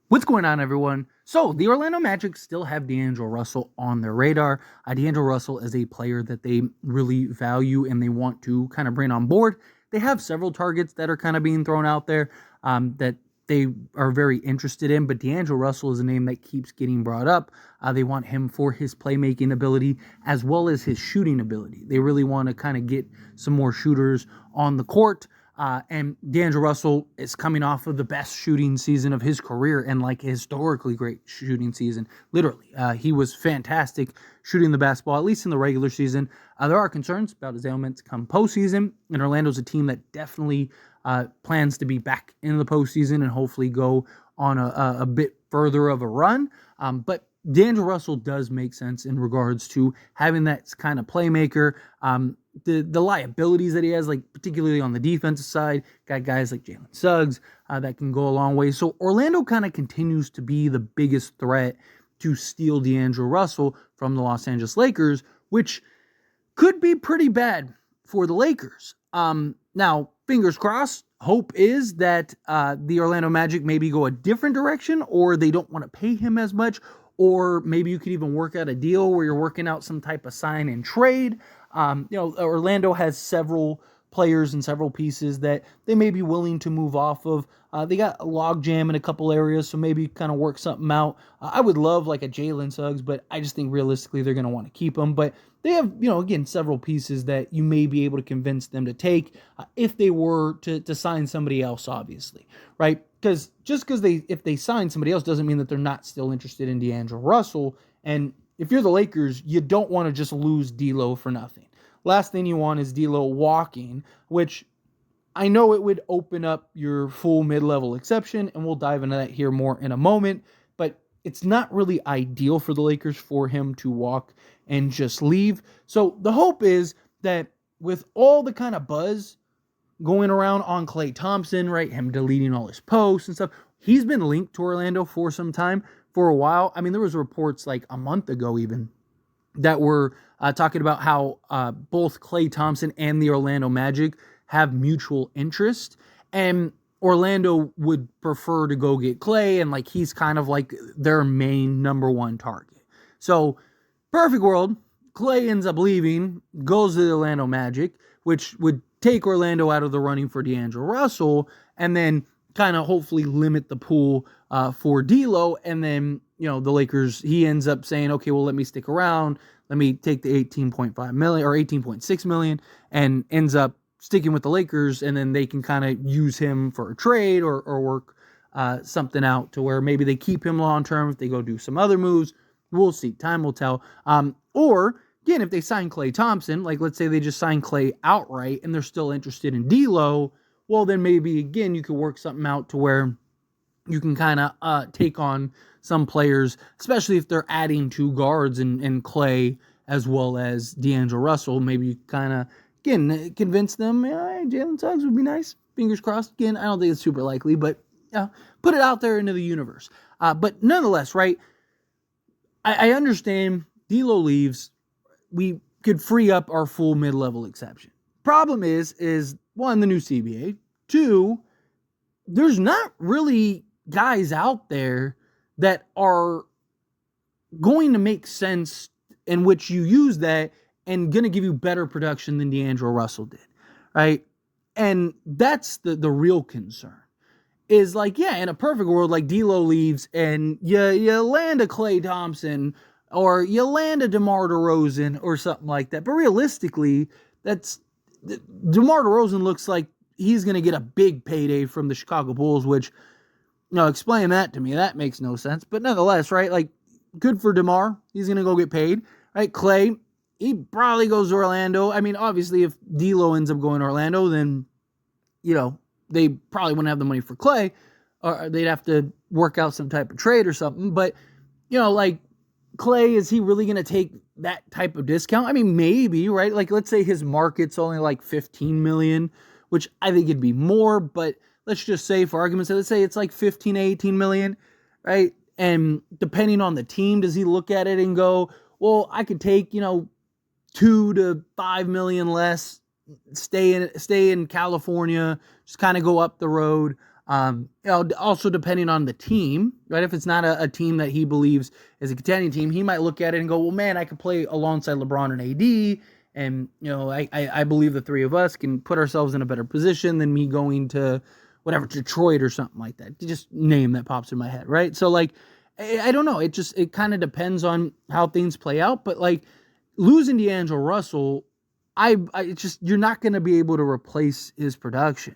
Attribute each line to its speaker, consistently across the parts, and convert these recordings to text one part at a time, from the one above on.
Speaker 1: What's going on, everyone? So, the Orlando Magic still have D'Angelo Russell on their radar. D'Angelo Russell is a player that they really value and they want to kind of bring on board. They have several targets that are kind of being thrown out there that they are very interested in, but D'Angelo Russell is a name that keeps getting brought up. They want him for his playmaking ability as well as his shooting ability. They really want to kind of get some more shooters on the court. And D'Angelo Russell is coming off of the best shooting season of his career and like historically great shooting season. Literally, he was fantastic shooting the basketball, at least in the regular season. There are concerns about his ailments come postseason, and Orlando's a team that definitely plans to be back in the postseason and hopefully go on a bit further of a run. But D'Angelo Russell does make sense in regards to having that kind of playmaker. The liabilities that he has, like particularly on the defensive side, got guys like Jalen Suggs that can go a long way. So Orlando kind of continues to be the biggest threat to steal D'Angelo Russell from the Los Angeles Lakers, which could be pretty bad for the Lakers. Now, fingers crossed. Hope is that the Orlando Magic maybe go a different direction, or they don't want to pay him as much, or maybe you could even work out a deal where you're working out some type of sign and trade. Orlando has several players and several pieces that they may be willing to move off of. They got a log jam in a couple areas, so maybe kind of work something out. I would love like a Jalen Suggs, but I just think realistically they're going to want to keep him. But they have, again, several pieces that you may be able to convince them to take if they were to sign somebody else, obviously, right? Because just because if they sign somebody else doesn't mean that they're not still interested in D'Angelo Russell. And if you're the Lakers, you don't want to just lose D'Lo for nothing. Last thing you want is D'Lo walking, which I know it would open up your full mid-level exception, and we'll dive into that here more in a moment, but it's not really ideal for the Lakers for him to walk and just leave. So the hope is that with all the kind of buzz going around on Klay Thompson, right, him deleting all his posts and stuff, he's been linked to Orlando for some time, for a while. I mean, there was reports like a month ago even that were talking about how both Klay Thompson and the Orlando Magic have mutual interest, and Orlando would prefer to go get Klay, and like he's kind of like their main number one target. So, perfect world, Klay ends up leaving, goes to the Orlando Magic, which would take Orlando out of the running for D'Angelo Russell, and then kind of hopefully limit the pool for D'Lo, and then the Lakers, he ends up saying, okay, well, let me stick around, let me take the 18.5 million or 18.6 million, and ends up sticking with the Lakers, and then they can kind of use him for a trade or work something out to where maybe they keep him long term if they go do some other moves. We'll see. Time will tell. Or again, if they sign Klay Thompson, like let's say they just sign Klay outright and they're still interested in D'Lo, well, then maybe again you could work something out to where you can kind of take on some players, especially if they're adding two guards and Klay as well as D'Angelo Russell. Maybe you kind of, again, convince them, hey, Jalen Suggs would be nice. Fingers crossed. Again, I don't think it's super likely, but put it out there into the universe. But nonetheless, right, I understand D'Lo leaves. We could free up our full mid-level exception. Problem is one, the new CBA. Two, there's not really guys out there that are going to make sense in which you use that and going to give you better production than D'Angelo Russell did, right? And that's the real concern. Is like, yeah, in a perfect world, like D'Lo leaves and you land a Klay Thompson or you land a DeMar DeRozan or something like that. But realistically, DeMar DeRozan looks like he's going to get a big payday from the Chicago Bulls, which, explain that to me. That makes no sense. But nonetheless, right, like, good for DeMar. He's going to go get paid, right? Klay, he probably goes to Orlando. I mean, obviously, if D'Lo ends up going to Orlando, then, they probably wouldn't have the money for Klay, or they'd have to work out some type of trade or something. But, like, Klay, is he really going to take that type of discount? I mean, maybe, right? Like, let's say his market's only like 15 million, which I think it'd be more, but let's just say, for argument's sake, let's say it's like 15 to 18 million, right? And depending on the team, does he look at it and go, well, I could take, 2 to 5 million less, stay in California, just kind of go up the road, Also depending on the team, right? If it's not a team that he believes is a contending team, he might look at it and go, well, man, I could play alongside LeBron and AD. And, I believe the three of us can put ourselves in a better position than me going to whatever, Detroit or something like that. Just name that pops in my head, right? So, like, I don't know. It kind of depends on how things play out. But, like, losing D'Angelo Russell, you're not going to be able to replace his production.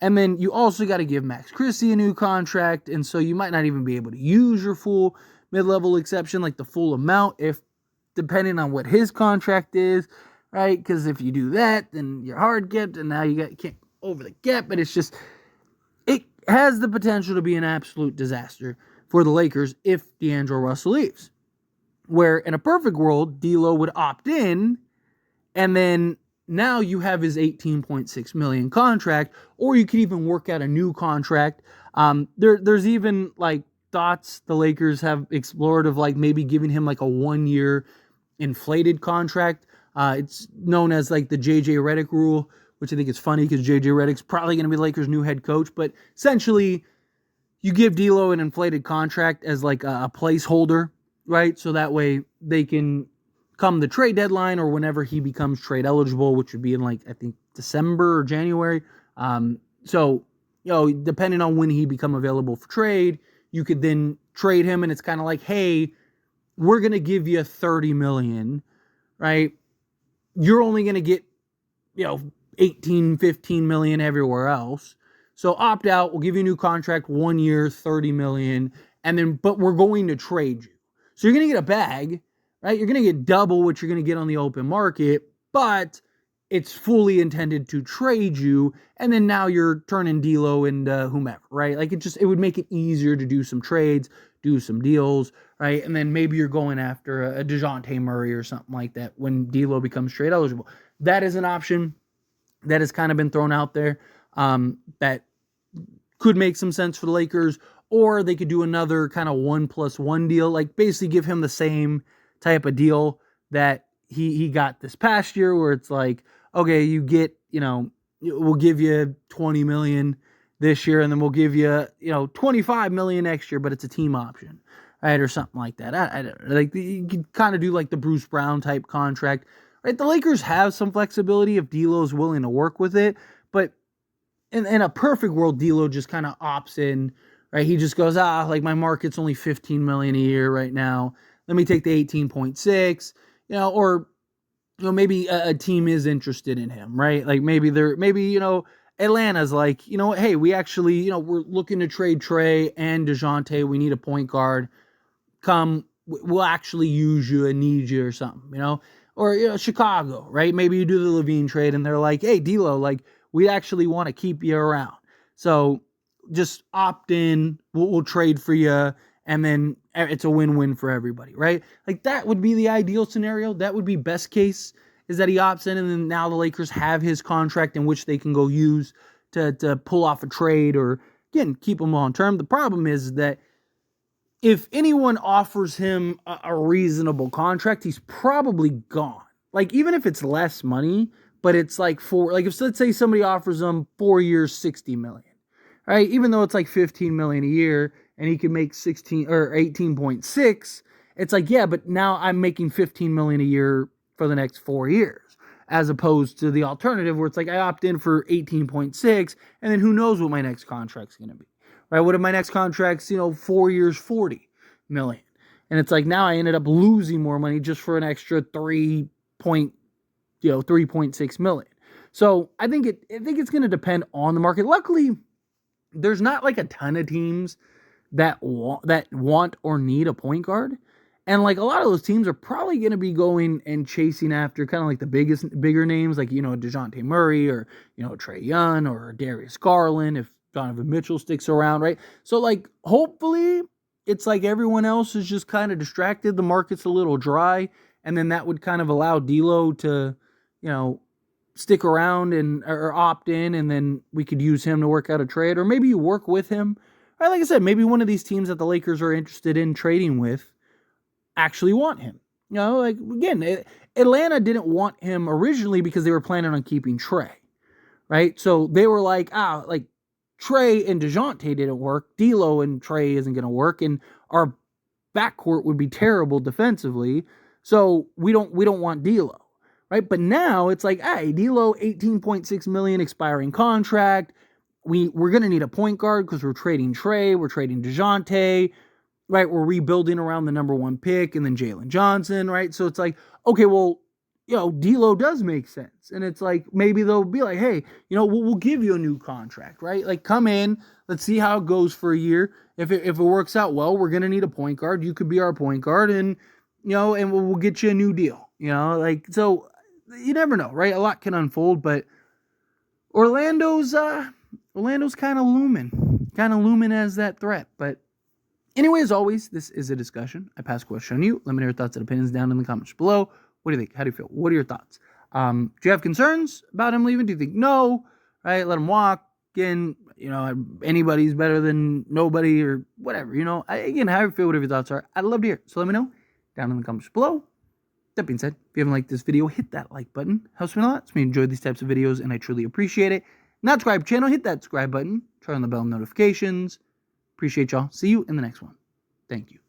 Speaker 1: And then you also got to give Max Christie a new contract, and so you might not even be able to use your full mid-level exception, like the full amount, if depending on what his contract is, right? Because if you do that, then you're hard capped, and now can't over the cap. But it has the potential to be an absolute disaster for the Lakers if D'Angelo Russell leaves. Where in a perfect world, D'Lo would opt in, and then now you have his $18.6 million contract, or you could even work out a new contract. There's even like thoughts the Lakers have explored of like maybe giving him like a 1-year inflated contract. It's known as like the JJ Redick rule, which I think is funny because JJ Redick's probably going to be the Lakers' new head coach. But essentially, you give D'Lo an inflated contract as like a placeholder, right? So that way they can come the trade deadline or whenever he becomes trade eligible, which would be in like, I think December or January. So, depending on when he become available for trade, you could then trade him. And it's kind of like, hey, we're going to give you $30 million, right? You're only going to get, 18, 15 million everywhere else. So opt out. We'll give you a new contract, 1 year, $30 million. But we're going to trade you. So you're going to get a bag, right? You're going to get double what you're going to get on the open market, but it's fully intended to trade you. And then now you're turning D'Lo into whomever, right? Like it would make it easier to do some trades, do some deals, right? And then maybe you're going after a DeJounte Murray or something like that when D'Lo becomes trade eligible. That is an option that has kind of been thrown out there that could make some sense for the Lakers. Or they could do another kind of 1+1 deal, like basically give him the same type of deal that he got this past year, where it's like, okay, you get, we'll give you 20 million this year, and then we'll give you, 25 million next year, but it's a team option, right, or something like that. Like you could kind of do like the Bruce Brown type contract, right? The Lakers have some flexibility if D'Lo's willing to work with it, but in a perfect world, D'Lo just kind of opts in, right? He just goes, like my market's only 15 million a year right now. Let me take the 18.6, or, maybe a team is interested in him, right? Like maybe Atlanta's like, hey, we actually, we're looking to trade Trey and DeJounte. We need a point guard. We'll actually use you and need you or something, or, Chicago, right? Maybe you do the Levine trade and they're like, hey, D'Lo, like we actually want to keep you around. So just opt in, we'll trade for you, and then it's a win-win for everybody, right? Like that would be the ideal scenario. That would be best case, is that he opts in, and then now the Lakers have his contract in which they can go use to pull off a trade or, again, keep him long term. The problem is that if anyone offers him a reasonable contract, he's probably gone. Like even if it's less money, but it's like if let's say somebody offers him 4 years, 60 million. Right? Even though it's like 15 million a year and he can make 16 or 18.6, it's like, yeah, but now I'm making 15 million a year for the next 4 years, as opposed to the alternative where it's like I opt in for 18.6 and then who knows what my next contract's going to be, right? What if my next contract's, 4 years, 40 million? And it's like now I ended up losing more money just for an extra 3.6 million. So I think it's going to depend on the market. Luckily, there's not like a ton of teams that want or need a point guard. And like a lot of those teams are probably going to be going and chasing after kind of like the bigger names, like, DeJounte Murray or, Trae Young or Darius Garland, if Donovan Mitchell sticks around, right? So like, hopefully it's like everyone else is just kind of distracted. The market's a little dry. And then that would kind of allow D'Lo to, stick around or opt in, and then we could use him to work out a trade, or maybe you work with him. Right, like I said, maybe one of these teams that the Lakers are interested in trading with actually want him. Like again, Atlanta didn't want him originally because they were planning on keeping Trey, right? So they were like, Trey and DeJounte didn't work. D'Lo and Trey isn't going to work, and our backcourt would be terrible defensively. So we don't want D'Lo, right? But now it's like, hey, D'Lo, $18.6 million expiring contract. We're going to need a point guard because we're trading Trey, we're trading DeJounte, right? We're rebuilding around the number 1 pick and then Jalen Johnson, right? So it's like, okay, well, D'Lo does make sense. And it's like, maybe they'll be like, hey, we'll give you a new contract, right? Like, come in, let's see how it goes for a year. If it works out well, we're going to need a point guard. You could be our point guard and, and we'll get you a new deal, so you never know, right? A lot can unfold, but Orlando's kind of looming as that threat. But anyway, as always, this is a discussion. I pass the question on you. Let me know your thoughts and opinions down in the comments below. What do you think? How do you feel? What are your thoughts? Do you have concerns about him leaving? Do you think no? Right? Let him walk. Again, anybody's better than nobody or whatever. Again, how you feel, whatever your thoughts are. I'd love to hear it. So let me know down in the comments below. That being said, if you haven't liked this video, hit that like button. Helps me a lot. It's me enjoy these types of videos, and I truly appreciate it. Not subscribe channel, hit that subscribe button. Turn on the bell notifications. Appreciate y'all. See you in the next one. Thank you.